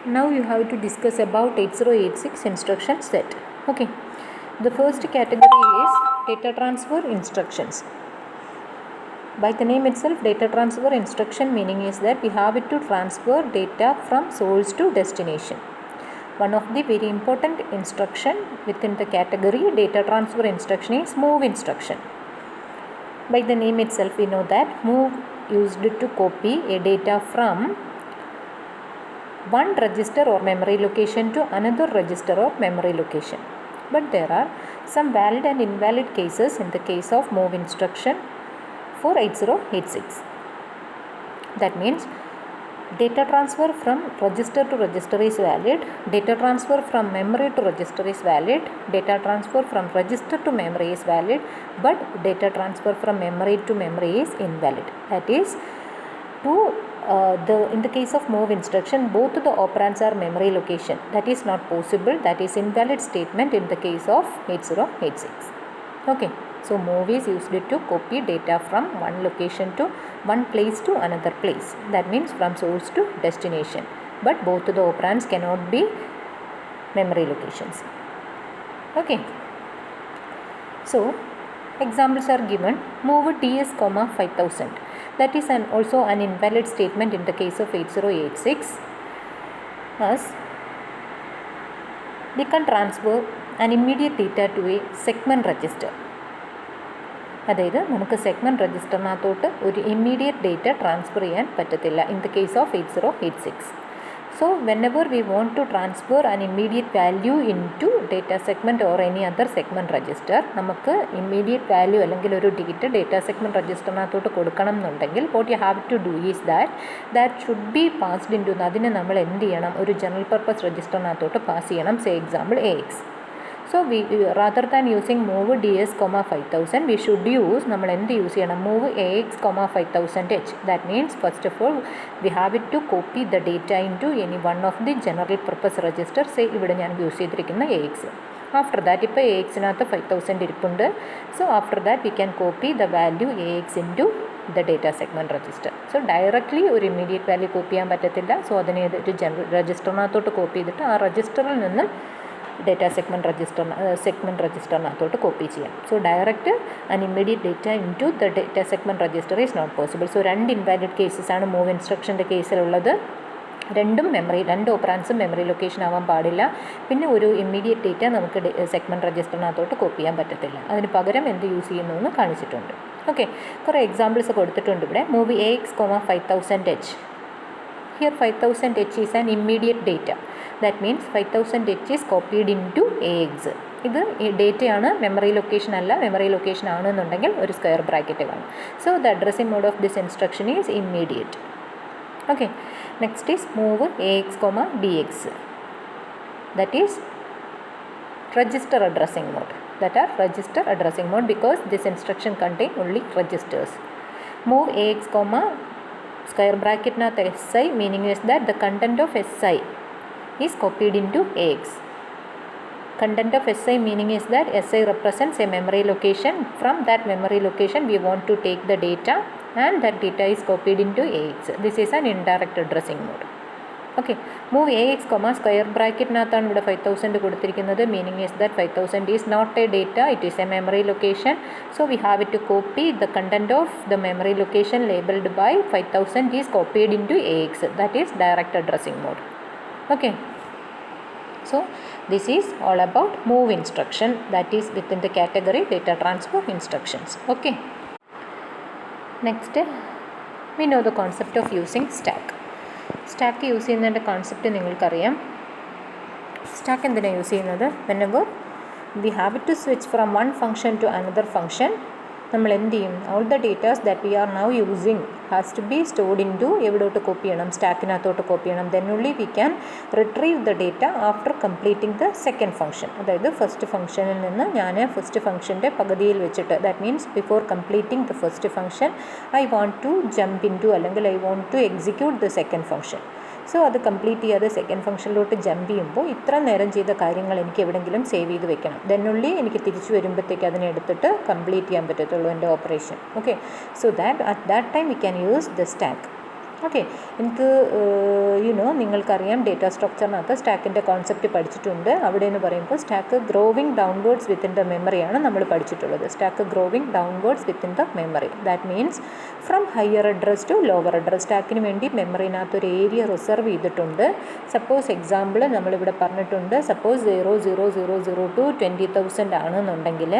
Now you have to discuss about 8086 instruction set. Okay. The first category is data transfer instructions. By the name itself, data transfer instruction meaning is that we have it to transfer data from source to destination. One of the very important instruction within the category data transfer instruction is move instruction. By the name itself, we know that move used to copy a data from one register or memory location to another register or memory location. But there are some valid and invalid cases in the case of move instruction for 8086. That means data transfer from register to register is valid, data transfer from memory to register is valid, data transfer from register to memory is valid, but data transfer from memory to memory is invalid. That is, in the case of move instruction, both the operands are memory location. That is not possible. That is invalid statement in the case of 8086. Okay. So move is used to copy data from one location to one place to another place. That means from source to destination. But both the operands cannot be memory locations. Okay. So examples are given. Move ds, 5000. That is also an invalid statement in the case of 8086. As we can transfer an immediate data to a segment register. അതായത് നമുക്ക് segment രജിസ്റ്ററിനകത്തോട്ട് ഒരു immediate data transfer ചെയ്യാൻ പറ്റത്തില്ല in the case of 8086. So whenever we want to transfer an immediate value into data segment or any other segment register, നമുക്ക് immediate value അല്ലെങ്കിൽ ഒരു data segment registerനകത്തോട്ട് കൊടുക്കണം എന്നുണ്ടെങ്കിൽ what you have to do is that should be passed into അതിനെ നമ്മൾ എന്ത് ചെയ്യണം, ഒരു general purpose registerനകത്തോട്ട് പാസ് ചെയ്യണം. Say example AX. So we rather than using move ds, 5000, we should use നമ്മൾ എന്ത് യൂസ് ചെയ്യണം, move ax, 5000h. That means first of all we have it to copy the data into any one of the general purpose register. Say ഇവിടെ ഞാൻ use ചെയ്തിരിക്കുന്ന ax. After that ഇപ്പോൾ axനകത്ത് 5000 ഇരിപ്പുണ്ട്. So after that we can copy the value ax into the data segment register. So directly ഒരു immediate value copy ചെയ്യാൻ പറ്റത്തില്ല. So അതിനെ ഒരു general രജിസ്റ്ററിനകത്തോട്ട് കോപ്പി ചെയ്തിട്ട് ആ രജിസ്റ്ററിൽ നിന്ന് ഡേറ്റാ സെഗ്മെൻറ്റ് രജിസ്റ്ററിനകത്തോട്ട് കോപ്പി ചെയ്യാം. So direct and immediate data into the data segment register is not possible. So രണ്ട് ഇൻവാലിഡ് കേസസ് ആണ് മൂവ് ഇൻസ്ട്രക്ഷൻ്റെ കേസിലുള്ളത്. രണ്ട് ഓപ്പറാൻസും മെമ്മറി ലൊക്കേഷൻ ആവാൻ പാടില്ല. പിന്നെ ഒരു ഇമ്മീഡിയറ്റ് ഡേറ്റ നമുക്ക് സെഗ്മെൻറ്റ് രജിസ്റ്ററിനകത്തോട്ട് കോപ്പി ചെയ്യാൻ പറ്റത്തില്ല. അതിന് പകരം എന്ത് യൂസ് ചെയ്യുന്നു എന്ന് കാണിച്ചിട്ടുണ്ട്. ഓക്കെ, കുറേ എക്സാമ്പിൾസ് കൊടുത്തിട്ടുണ്ട് ഇവിടെ. Move AX, 5000h. Here 5000h is an immediate data. That means 5000h is copied into AX. ഇത് ഡേറ്റയാണ്, മെമ്മറി ലൊക്കേഷൻ അല്ല. മെമ്മറി ലൊക്കേഷൻ ആണെന്നുണ്ടെങ്കിൽ ഒരു സ്ക്വയർ ബ്രാക്കറ്റ് കാണും. So the addressing mode of this instruction is immediate. Okay, next is move AX, DX. That is register addressing mode. That are register addressing mode because this instruction contain only registers. Move AX, square bracket na SI, meaning is that the content of SI is copied into AX. Content of SI meaning is that SI represents a memory location. From that memory location we want to take the data and that data is copied into AX. This is an indirect addressing mode. Okay, move AX, square bracket nathan ഇവിടെ 5000 കൊടുത്തിരിക്കുന്നത്. meaning is that 5000 is not a data, it is a memory location. So we have it to copy the content of the memory location labeled by 5000 is copied into AX. That is direct addressing mode. Okay, so this is all about move instruction, that is within the category data transfer instructions. Okay, next we know the concept of using stack. Stack use ചെയ്യുന്നതിൻ്റെ concept നിങ്ങൾക്കറിയാം. Stack എന്തിനാണ് use ചെയ്യുന്നത്? whenever we have it to switch from one function to another function, നമ്മൾ എന്ത് ചെയ്യും, all the data that we are now using has to be stored into എവിടോട്ട് copy ചെയ്യണം, സ്റ്റാക്കിനകത്തോട്ട് കോപ്പി ചെയ്യണം. then only we can retrieve the data after completing the second function. അതായത് first ഫംഗ്ഷനിൽ നിന്ന് ഞാൻ ഫസ്റ്റ് ഫംഗ്ഷൻ്റെ പകുതിയിൽ വെച്ചിട്ട്, that means before completing the first function I want to jump into അല്ലെങ്കിൽ I want to execute the second function. So അത് complete ചെയ്യാതെ second ഫംഗ്ഷനിലോട്ട് jump ചെയ്യുമ്പോൾ ഇത്ര നേരം ചെയ്ത കാര്യങ്ങൾ എനിക്ക് എവിടെയെങ്കിലും സേവ് ചെയ്ത് വെക്കണം. ദെൻ ഉള്ളി എനിക്ക് തിരിച്ചു വരുമ്പോഴത്തേക്ക് അതിനെ എടുത്തിട്ട് കംപ്ലീറ്റ് ചെയ്യാൻ പറ്റത്തുള്ളൂ എൻ്റെ operation. Okay, so that at that time we can use the stack. Okay, എനിക്ക് നിങ്ങൾക്കറിയാം ഡേറ്റ സ്ട്രക്ചറിനകത്ത് സ്റ്റാക്കിൻ്റെ കോൺസെപ്റ്റ് പഠിച്ചിട്ടുണ്ട്. അവിടെ എന്ന് പറയുമ്പോൾ stack growing downwards within the മെമ്മറിയാണ് നമ്മൾ പഠിച്ചിട്ടുള്ളത്. Stack growing downwards within the memory, that means from higher address to lower address. സ്റ്റാക്കിന് വേണ്ടി മെമ്മറിനകത്ത് ഒരു ഏരിയ റിസർവ് ചെയ്തിട്ടുണ്ട്. സപ്പോസ് എക്സാമ്പിൾ നമ്മളിവിടെ പറഞ്ഞിട്ടുണ്ട്, സപ്പോസ് 00002 20,000 ആണെന്നുണ്ടെങ്കിൽ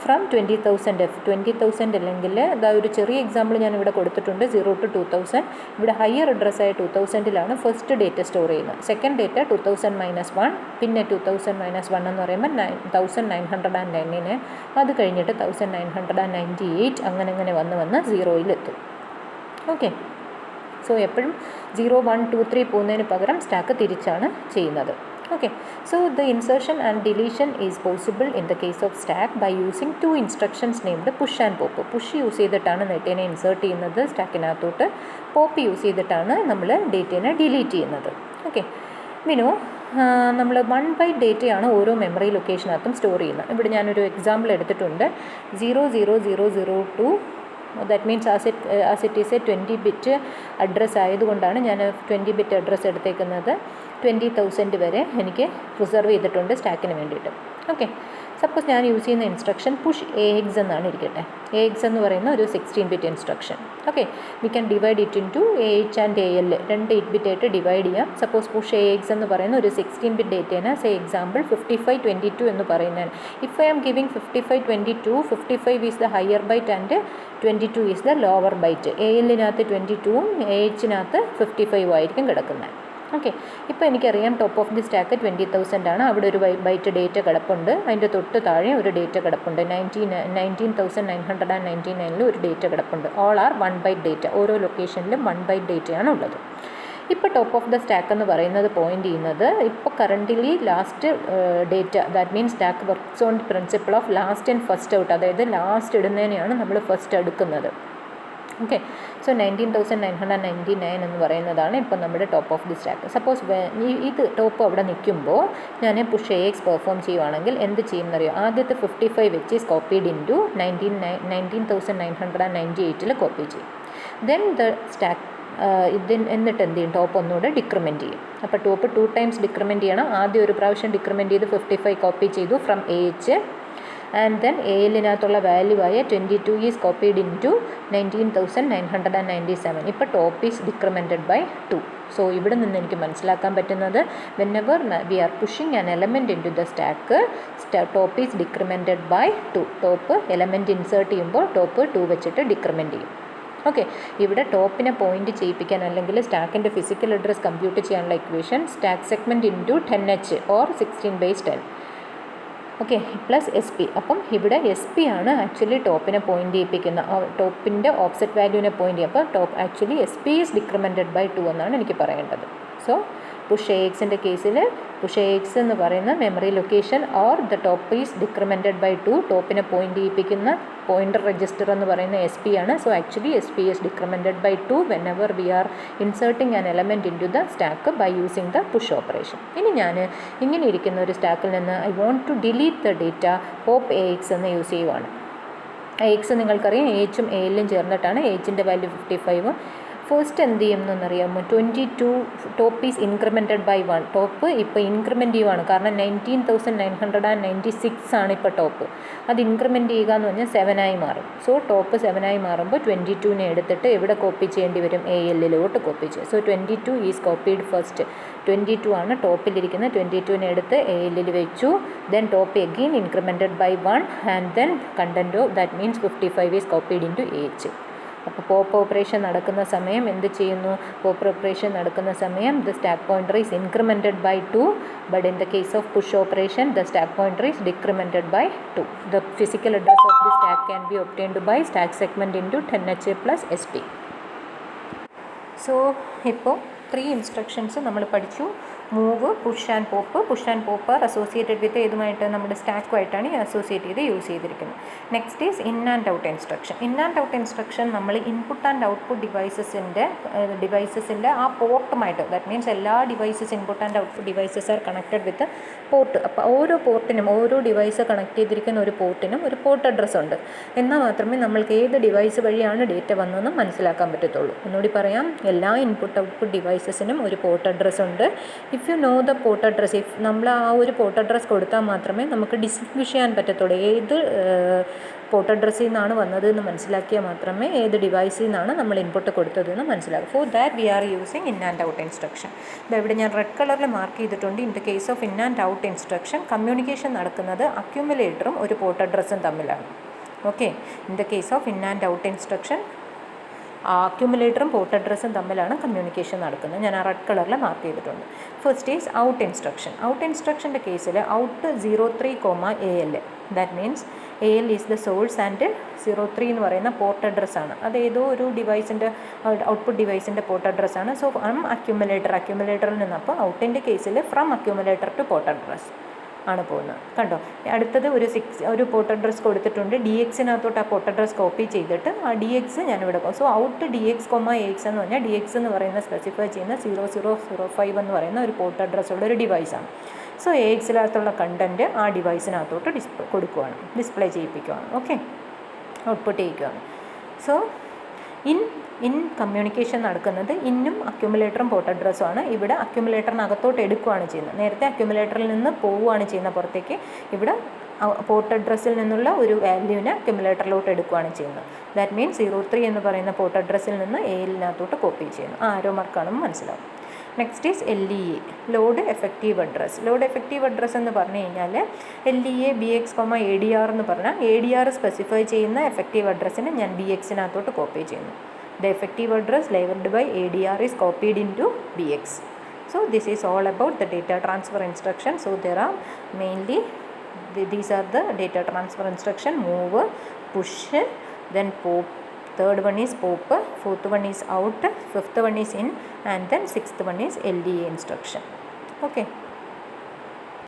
ഫ്രം 20,000 അല്ലെങ്കിൽ അതാ ഒരു ചെറിയ എക്സാമ്പിൾ ഞാനിവിടെ കൊടുത്തിട്ടുണ്ട്, 0 to 2000. ഇവിടെ ഹയർ അഡ്രസ്സായ 2000-ലാണ് ഫസ്റ്റ് ഡേറ്റ സ്റ്റോർ ചെയ്യുന്നത്. സെക്കൻഡ് ഡേറ്റ 2000-1, പിന്നെ 2000-1 എന്ന് പറയുമ്പോൾ 1909, അത് കഴിഞ്ഞിട്ട് 1998, അങ്ങനെ വന്ന് 0-യിലെത്തും. ഓക്കെ, സോ എപ്പോഴും 0, 1, 2, 3 പോകുന്നതിന് പകരം സ്റ്റാക്ക് തിരിച്ചാണ് ചെയ്യുന്നത്. Okay, so the insertion and deletion is possible in the case of stack by using two instructions named push and pop. Push use ചെയ്തിട്ടാണ് ഡേറ്റേനെ ഇൻസേർട്ട് ചെയ്യുന്നത് സ്റ്റാക്കിനകത്തോട്ട്. പോപ്പ് യൂസ് ചെയ്തിട്ടാണ് നമ്മൾ ഡേറ്റേനെ ഡിലീറ്റ് ചെയ്യുന്നത്. ഓക്കെ, നമ്മൾ 1 ബൈറ്റ് ഡേറ്റയാണ് ഓരോ മെമ്മറി ലൊക്കേഷനകത്തും സ്റ്റോർ ചെയ്യുന്നത്. ഇവിടെ ഞാനൊരു എക്സാമ്പിൾ എടുത്തിട്ടുണ്ട്, 00002. That means as it is A 20 bit address ആയതുകൊണ്ടാണ് ഞാൻ 20 ബിറ്റ് അഡ്രസ്സ് എടുത്തേക്കുന്നത്. 20,000 വരെ എനിക്ക് റിസർവ് ചെയ്തിട്ടുണ്ട് സ്റ്റാക്കിന് വേണ്ടിയിട്ട്. ഓക്കെ, സപ്പോസ് ഞാൻ യൂസ് ചെയ്യുന്ന ഇൻസ്ട്രക്ഷൻ പുഷ് AX എന്നാണ് ഇരിക്കട്ടെ. AX എന്ന് പറയുന്ന ഒരു 16 bit instruction. Okay, we can divide it into AH and AL, 2 8 bit ആയിട്ട് ഡിവൈഡ് ചെയ്യാം. സപ്പോസ് പുഷ് AX എന്ന് പറയുന്ന ഒരു 16 ബിറ്റ് ഡേറ്റയാണ്. സേ എക്സാമ്പിൾ 5522 എന്ന് പറയുന്നത്. If I am giving 5522, 55 is the higher byte and 22 is the lower byte. ALനകത്ത് 22ഉം AHനകത്ത് 55 ആയിരിക്കും കിടക്കുന്നത്. ഓക്കെ, ഇപ്പോൾ എനിക്കറിയാം ടോപ്പ് ഓഫ് ദി സ്റ്റാക്ക് 20,000 ആണ്. അവിടെ ഒരു ബൈറ്റ് ഡേറ്റ കിടപ്പുണ്ട്. അതിൻ്റെ തൊട്ട് താഴെ ഒരു ഡേറ്റ കിടപ്പുണ്ട്, 19,999 ഒരു ഡേറ്റ കിടപ്പുണ്ട്. All are 1 byte data. ഓരോ ലൊക്കേഷനിലും 1 ബൈറ്റ് ഡേറ്റയാണ് ഉള്ളത്. ഇപ്പോൾ ടോപ്പ് ഓഫ് ദ സ്റ്റാക്ക് എന്ന് പറയുന്നത് പോയിൻ്റ് ചെയ്യുന്നത് ഇപ്പോൾ currently last data, that means stack works on principle of last and first out. അതായത് ലാസ്റ്റ് ഇടുന്നതിനെയാണ് നമ്മൾ ഫസ്റ്റ് എടുക്കുന്നത്. ഓക്കെ, സോ 19,999 എന്ന് പറയുന്നതാണ് ഇപ്പോൾ നമ്മുടെ top of the stack. Suppose ഇത് ടോപ്പ് അവിടെ നിൽക്കുമ്പോൾ ഞാൻ പുഷ് AX പെർഫോം ചെയ്യുവാണെങ്കിൽ എന്ത് ചെയ്യുമെന്നറിയോ? ആദ്യത്തെ 55 which is copied into 19,998 copy ചെയ്യും. ദെൻ ദ സ്റ്റാക്ക് എന്നിട്ട് എന്ത് ചെയ്യും? ടോപ്പ് ഒന്നുകൂടെ ഡിക്രിമെൻറ്റ് ചെയ്യും. അപ്പോൾ ടോപ്പ് 2 times ഡിക്രിമെൻറ്റ് ചെയ്യണം. ആദ്യം ഒരു പ്രാവശ്യം ഡിക്രിമെൻറ്റ് ചെയ്ത് 55 കോപ്പി ചെയ്തു ഫ്രം AH, ആൻഡ് ദെൻ ALനകത്തുള്ള വാല്യൂ ആയ 22 ഈസ് കോപ്പീഡ് ഇൻ ടു 19,997. ഇപ്പോൾ top is decremented by 2. So ഇവിടെ നിന്ന് എനിക്ക് മനസ്സിലാക്കാൻ പറ്റുന്നത് whenever we are pushing an element into the stack, top is decremented by 2. Top element insert ചെയ്യുമ്പോൾ top 2 വെച്ചിട്ട് ഡിക്രിമെൻറ്റ് ചെയ്യും. ഓക്കെ, ഇവിടെ ടോപ്പിനെ പോയിൻ്റ് ചെയ്യിപ്പിക്കാൻ അല്ലെങ്കിൽ സ്റ്റാക്കിൻ്റെ ഫിസിക്കൽ അഡ്രസ് കമ്പ്യൂട്ട് ചെയ്യാനുള്ള equation stack segment into 10H or 16/10. Okay, plus SP. അപ്പം ഇവിടെ SP ആണ് ആക്ച്വലി ടോപ്പിനെ പോയിൻ്റ് ചെയ്യിപ്പിക്കുന്ന, ടോപ്പിൻ്റെ ഓഫ്സെറ്റ് വാല്യൂവിനെ പോയിൻ്റ് ചെയ്യും. അപ്പോൾ top actually SP is decremented by 2 എന്നാണ് എനിക്ക് പറയേണ്ടത്. സോ പുഷ് AXൻ്റെ കേസിൽ പുഷ് AX എന്ന് പറയുന്ന memory location or the top is decremented by 2. ടോപ്പിനെ പോയിൻ്റ് ചെയ്യിപ്പിക്കുന്ന പോയിൻ്റർ രജിസ്റ്റർ എന്ന് പറയുന്ന SP ആണ്. So actually SP is decremented by 2 whenever we are inserting an element into the stack by using the push operation. ഇനി ഞാൻ ഇങ്ങനെ ഇരിക്കുന്ന ഒരു സ്റ്റാക്കിൽ നിന്ന് I want to delete the data pop AX എന്ന് യൂസ് ചെയ്യുവാണ്. AX നിങ്ങൾക്കറിയാം AHും ALും ചേർന്നിട്ടാണ്. AHൻ്റെ വാല്യൂ 55. ഫസ്റ്റ് എന്ത് ചെയ്യുമെന്നറിയാമോ? 22 top is incremented by 1. Top ഇപ്പോൾ ഇൻക്രിമെൻറ്റ് ചെയ്യുവാണ്, കാരണം 19,996 ആണ് ഇപ്പോൾ ടോപ്പ്. അത് ഇൻക്രിമെൻറ്റ് ചെയ്യുക എന്ന് പറഞ്ഞാൽ 7 മാറും. സോ ടോപ്പ് 7 മാറുമ്പോൾ 22നെ എടുത്തിട്ട് എവിടെ കോപ്പി ചെയ്യേണ്ടി വരും? ALലോട്ട് കോപ്പി ചെയ്യും. So 22 is copied first. 22 ആണ് ടോപ്പിലിരിക്കുന്നത്. 22നെ എടുത്ത് ALൽ വെച്ചു. Then top again incremented by 1 and then content of that means 55 is copied into AH. അപ്പോൾ പോപ്പ് ഓപ്പറേഷൻ നടക്കുന്ന സമയം എന്ത് ചെയ്യുന്നു? പോപ്പ് ഓപ്പറേഷൻ നടക്കുന്ന സമയം the stack pointer is incremented by 2, but in the case of push operation the stack pointer is decremented by 2. The physical address of the stack can be obtained by stack segment into 10H plus SP. So ഇപ്പോൾ 3 instructions നമ്മൾ പഠിച്ചു. Move, push and pop. Push and pop associated with ഏതുമായിട്ട് നമ്മുടെ സ്റ്റാക്കുമായിട്ടാണ് associate ചെയ്ത് use ചെയ്തിരിക്കുന്നത്. Next is in and out instruction. In and out instruction നമ്മൾ input and output ഡിവൈസസിൻ്റെ ആ പോർട്ടുമായിട്ട്, ദാറ്റ് മീൻസ് എല്ലാ devices input and output devices are connected with port. അപ്പോൾ ഓരോ പോർട്ടിനും, ഓരോ ഡിവൈസ് കണക്ട് ചെയ്തിരിക്കുന്ന ഒരു പോർട്ടിനും ഒരു പോർട്ട് അഡ്രസ്സ് ഉണ്ട്. എന്നാൽ മാത്രമേ നമ്മൾക്ക് ഏത് ഡിവൈസ് വഴിയാണ് ഡേറ്റ വന്നതെന്ന് മനസ്സിലാക്കാൻ പറ്റത്തുള്ളൂ. ഒന്നുകൂടി പറയാം, എല്ലാ ഇൻപുട്ട് ഔട്ട്പുട്ട് ഡിവൈസസിനും ഒരു പോർട്ട് അഡ്രസ്സ് ഉണ്ട്. If you know the port address, നമ്മൾ ആ ഒരു പോർട്ട് അഡ്രസ്സ് കൊടുത്താൽ മാത്രമേ നമുക്ക് ഡിസ്റ്റിങ്വിഷ് ചെയ്യാൻ പറ്റത്തുള്ളൂ. ഏത് പോർട്ട് അഡ്രസ്സിൽ നിന്നാണ് വന്നത് എന്ന് മനസ്സിലാക്കിയാൽ മാത്രമേ ഏത് ഡിവൈസിൽ നിന്നാണ് നമ്മൾ ഇൻപുട്ട് കൊടുത്തതെന്ന് മനസ്സിലാക്കും. For that we are using in and out instruction. ഇവിടെ ഞാൻ റെഡ് കളറിൽ മാർക്ക് ചെയ്തിട്ടുണ്ട്. In the case of in and out instruction communication നടക്കുന്നത് അക്യുമുലേറ്ററും ഒരു പോർട്ട് അഡ്രസ്സും തമ്മിലാണ്. Okay, in the case of in and out instruction അക്യുമുലേറ്ററും പോർട്ട് അഡ്രസ്സും തമ്മിലാണ് കമ്മ്യൂണിക്കേഷൻ നടക്കുന്നത്. ഞാൻ ആ റെഡ് കളറിൽ മാർക്ക് ചെയ്തിട്ടുണ്ട്. First is out instruction. Out ഇൻസ്ട്രക്ഷൻ്റെ കേസിൽ out 03,AL, that means AL is the source and 03 എന്ന് പറയുന്ന പോർട്ട് അഡ്രസ്സാണ്. അത് ഏതോ ഒരു ഡിവൈസിൻ്റെ ഔട്ട്പുട്ട് ഡിവൈസിൻ്റെ പോർട്ട് അഡ്രസ്സാണ്. സോ ഫ്രം അക്യുമുലേറ്ററിൽ നിന്ന്, അപ്പോൾ ഔട്ടിൻ്റെ കേസിൽ from accumulator to port address ആണ് പോകുന്നത്. കണ്ടോ, അടുത്തത് ഒരു പോർട്ട് അഡ്രസ്സ് കൊടുത്തിട്ടുണ്ട്. DXനകത്തോട്ട് ആ പോർട്ട് അഡ്രസ്സ് കോപ്പി ചെയ്തിട്ട് ആ DX ഞാനിവിടെ പോകും. സോ ഔട്ട് DX, AX എന്ന് പറഞ്ഞാൽ DX എന്ന് പറയുന്ന സ്പെസിഫൈ ചെയ്യുന്ന 0005 എന്ന് പറയുന്ന ഒരു പോർട്ട് അഡ്രസ്സുള്ള ഒരു ഡിവൈസാണ്. സോ AXനകത്തുള്ള കണ്ടൻറ്റ് ആ ഡിവൈസിനകത്തോട്ട് ഡിസ്പ്ലേ ചെയ്യിപ്പിക്കുകയാണ്. ഓക്കെ, ഔട്ട്പുട്ട് ചെയ്യിക്കുകയാണ്. സോ ഇൻ കമ്മ്യൂണിക്കേഷൻ നടക്കുന്നത് ഇന്നും അക്യുമുലേറ്ററും പോർട്ട് അഡ്രസ്സുമാണ്. ഇവിടെ അക്യുമുലേറ്ററിനകത്തോട്ട് എടുക്കുകയാണ് ചെയ്യുന്നത്. നേരത്തെ അക്യുമുലേറ്ററിൽ നിന്ന് പോവുകയാണ് ചെയ്യുന്ന പുറത്തേക്ക്. ഇവിടെ പോർട്ട് അഡ്രസ്സിൽ നിന്നുള്ള ഒരു വാല്യൂവിനെ അക്യുമുലേറ്ററിലോട്ട് എടുക്കുകയാണ് ചെയ്യുന്നത്. ദാറ്റ് മീൻസ് 03 എന്ന് പറയുന്ന പോർട്ട് അഡ്രസ്സിൽ നിന്ന് ALനകത്തോട്ട് കോപ്പി ചെയ്യുന്നു. ആരോ മാർക്കാണെന്ന് മനസ്സിലാവും. Next is LEA, load effective address. Load effective address എന്ന് പറഞ്ഞു കഴിഞ്ഞാൽ LEA BX, ADR എന്ന് പറഞ്ഞാൽ ADR സ്പെസിഫൈ ചെയ്യുന്ന എഫക്റ്റീവ് അഡ്രസ്സിനെ ഞാൻ BXനകത്തോട്ട് കോപ്പി ചെയ്യുന്നു. The effective address delivered by ADR is copied into BX. So this is all about the data transfer instruction. So there are mainly these are the data transfer instruction: move, push, then pop. Third one is pop, fourth one is out, fifth one is in, and then sixth one is LEA instruction. Okay.